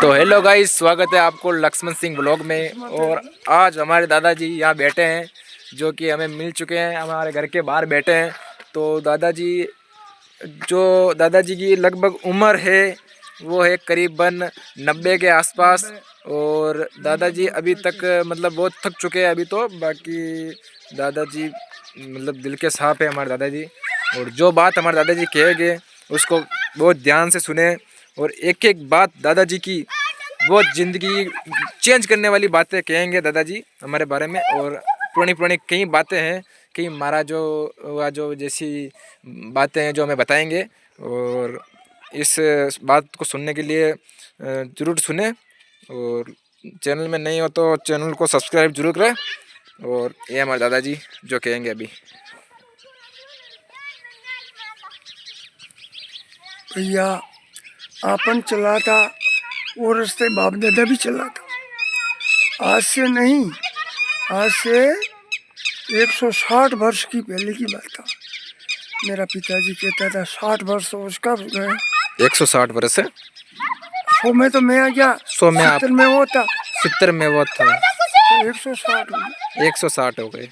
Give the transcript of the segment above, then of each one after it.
तो hello guys, स्वागत है आपको लक्ष्मण सिंह ब्लॉग में। और आज हमारे दादाजी यहाँ बैठे हैं, जो कि हमें मिल चुके हैं, हमारे घर के बाहर बैठे हैं। तो दादाजी की लगभग उम्र है वो है करीबन 90 के आसपास। और दादाजी अभी तक मतलब बहुत थक चुके हैं अभी तो। बाकी दादाजी मतलब दिल के साफ है हमारे दादाजी। और जो बात हमारे दादाजी कहेंगे उसको बहुत ध्यान से सुने। और एक एक बात दादाजी की बहुत ज़िंदगी चेंज करने वाली बातें कहेंगे दादाजी हमारे बारे में। और पुरानी पुरानी कई बातें हैं, कई जो जैसी बातें हैं जो हमें बताएंगे। और इस बात को सुनने के लिए ज़रूर सुने। और चैनल में नहीं हो तो चैनल को सब्सक्राइब जरूर करें। और ये हमारे दादाजी जो कहेंगे अभी। भैया आपन चला था वो रास्ते बाप दादा भी चला था। आज से नहीं, आज से 160 वर्ष की पहले की बात था। मेरा पिताजी कहता था 60 वर्ष तो उसका गए। 160 वर्ष है। 100 में तो मैं आ गया, 100 में आप 70 में वो था, 70 में वो था, तो 160 में 160 हो गए।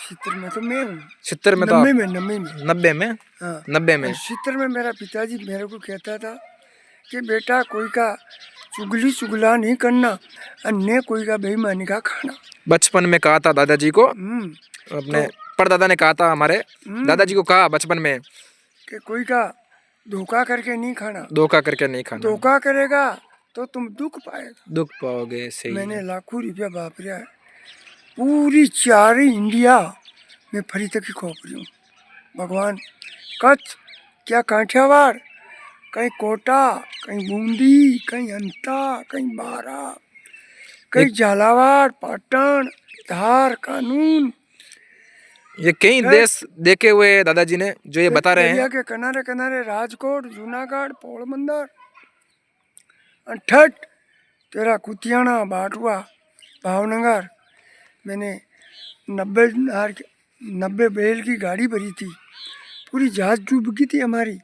70 में तो मैं हूँ, 70 में तो 90 में 90 में 90 में, हाँ 90 में 70 में मेरा पिताजी मेरे को कहता था कि बेटा कोई का चुगला नहीं करना, अन्य कोई का बेईमानी का खाना। बचपन में कहा था दादाजी को, अपने परदादा ने कहा था हमारे दादाजी को, कहा बचपन में कि कोई का धोखा करके नहीं खाना, धोखा करके नहीं खाना, धोखा करेगा तो तुम दुख पाएगा, दुख पाओगे। सही। मैंने लाखों रुपया वापरिया है, पूरी चारी इंडिया में फरी तक ही खोप रही हूँ। भगवान, कच्छ क्या काठियावाड़, कहीं कोटा, कहीं बूंदी, कहीं अंता, कहीं बारा, कहीं झालावाड़, पाटन, धार, कानून, ये कई देश देखे हुए दादाजी ने जो ये बता रहे हैं। के किनारे किनारे राजकोट, जूनागढ़, पोरबंदर, ठट तेरा कुतियाना, बाटुआ, भावनगर। मैंने 90 बैल की गाड़ी भरी थी, पूरी जहाज डूब गई थी हमारी।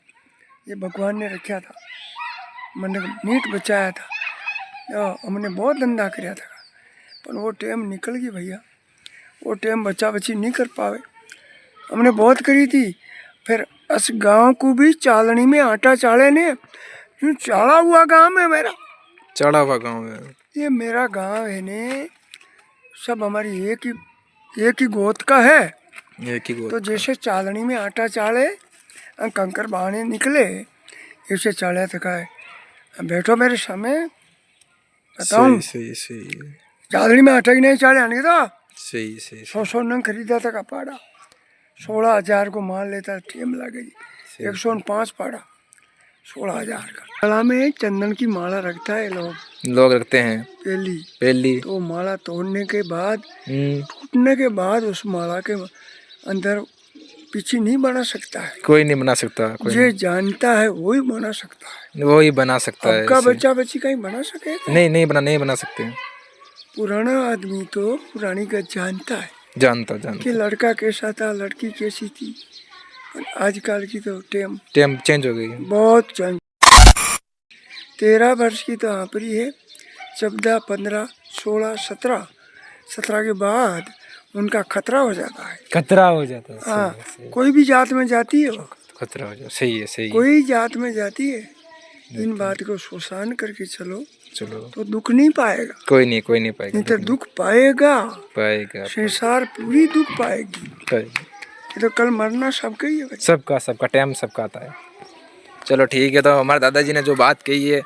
ये भगवान ने रखा था, मैंने नीट बचाया था। हमने बहुत धंधा कराया था, पर वो टाइम निकल गई भैया। वो टाइम बचा बची नहीं कर पावे, हमने बहुत करी थी। फिर इस गांव को भी चालनी में आटा चाले ने, क्यों चाला हुआ गांव है मेरा, चढ़ा हुआ गाँव है ये मेरा गांव है ने। सब हमारी एक ही गोत का है। एक ही गोद। तो जैसे चालनी में आटा चाले कंकर बहाने निकले, ऐसे चाले थका है। बैठो मेरे सामने बताऊं, सही सही चालनी में आटा ही नहीं चाले आने का। सही सही 100 नंग खरीदा था का पाड़ा, 16,000 को माल लेता, टीम लगी 105 पाड़ा, 16,000 का। गला में चंदन की माला रखता है लोग रखते हैं पहली। तो माला तोड़ने के बाद, टूटने के बाद उस माला के अंदर पीछे नहीं बना सकता है, कोई नहीं बना सकता। ये जानता है वही बना सकता है, वही बना सकता है। आपका बच्चा बच्ची कहीं बना सके? नहीं बना सकते। पुराना आदमी तो पुरानी का जानता है, जानता कि लड़का कैसा था, लड़की कैसी थी। आजकल की तो टाइम चेंज हो गई, बहुत चेंज। 13 वर्ष की तो आपरी है, 14, 15, 16, 17 के बाद उनका खतरा हो जाता है। हाँ, कोई भी जात में जाती है वो, खतरा हो जाता। सही। कोई जात में जाती है, इन बात को शोषण करके चलो तो दुख नहीं पाएगा। कोई नहीं पाएगा, नहीं तो दुख पाएगा संसार पूरी दुख पाएगी। ये तो कल मरना सबका ही है, सबका टाइम सबका आता है। चलो ठीक है। तो हमारे दादाजी ने जो बात कही है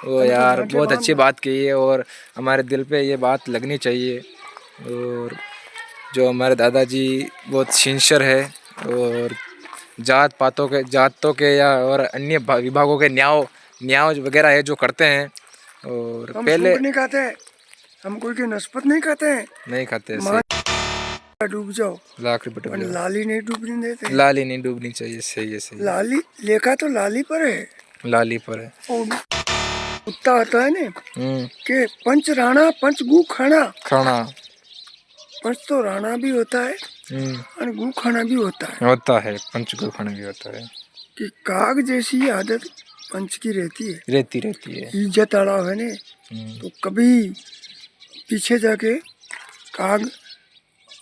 वो यार बहुत अच्छी बात कही है, और हमारे दिल पे ये बात लगनी चाहिए। और जो हमारे दादाजी बहुत सिंसियर है, और जातों के या और अन्य विभागों के न्याय वगैरह है जो करते हैं। और हम पहले नहीं खाते, हम कोई के नस्पत नहीं खाते, डूब जाओ लाख रुपए लाली नहीं डूबने देते, लाली नहीं डूबनी चाहिए। सही। लाली लेखा तो लाली पर है। और कुत्ता आता है ना कि पंच राणा पंच गु खाना, पंच तो राणा भी होता है और गु खाना भी होता है। पंच गु खाना भी होता है। कि काग जैसी आदत पंच की रहती है, रहती है। इज्जत अड़ाव है ने तो कभी पीछे जाके काग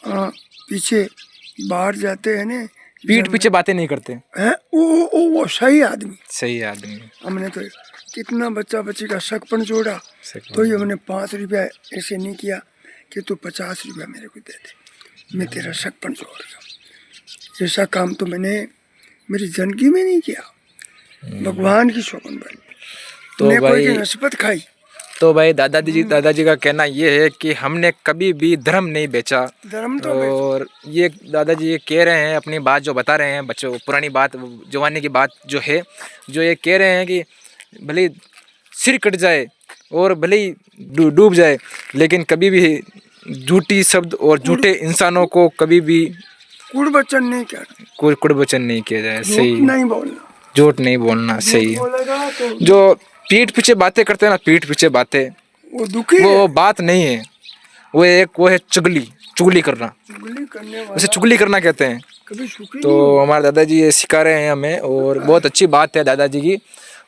पीछे बाहर जाते हैं ने, पीठ पीछे बातें नहीं करते। हैं वो सही आदमी। सही आदमी। हमने तो कितना बच्चा बच्ची का शकपन जोड़ा तो ये हमने 5 रुपया ऐसे नहीं किया कि तू 50 रुपया मेरे को दे दे, मैं तेरा शकपन जोड़ रहा। ऐसा काम तो मैंने मेरी जिंदगी में नहीं किया। भगवान की शोभन भाई तो ने कोई भाई की नस्बत खाई। तो भाई दादाजी का कहना ये है कि हमने कभी भी धर्म नहीं बेचा। धर्म तो और ये दादाजी ये कह रहे हैं, अपनी बात जो बता रहे हैं बच्चों, पुरानी बात, जवानी की बात जो है, जो ये कह रहे हैं कि भले ही सिर कट जाए और भले ही डूब जाए, लेकिन कभी भी झूठी शब्द और झूठे इंसानों को कभी भी कूड़ बच्चन नहीं क्या, कोई कुड़वचन नहीं किया जाए। सही, नहीं बोलना, झूठ नहीं बोलना। सही। बोलेगा तो जो पीठ पीछे बातें करते हैं ना, पीठ पीछे बातें, वो दुखी वो बात नहीं है, वो है चुगली करना। चुगली करने उसे वाला चुगली करना कहते हैं। कभी सुखी तो हमारे दादाजी ये सिखा रहे हैं हमें, और बहुत अच्छी बात है दादाजी की।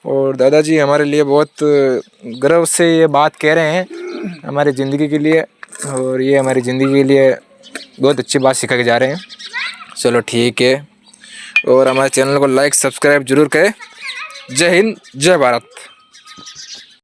और दादाजी हमारे लिए बहुत गर्व से ये बात कह रहे हैं हमारी ज़िंदगी के लिए, और ये हमारी ज़िंदगी के लिए बहुत अच्छी बात सिखा के जा रहे हैं। चलो ठीक है, और हमारे चैनल को लाइक सब्सक्राइब जरूर करें। जय हिंद, जय भारत।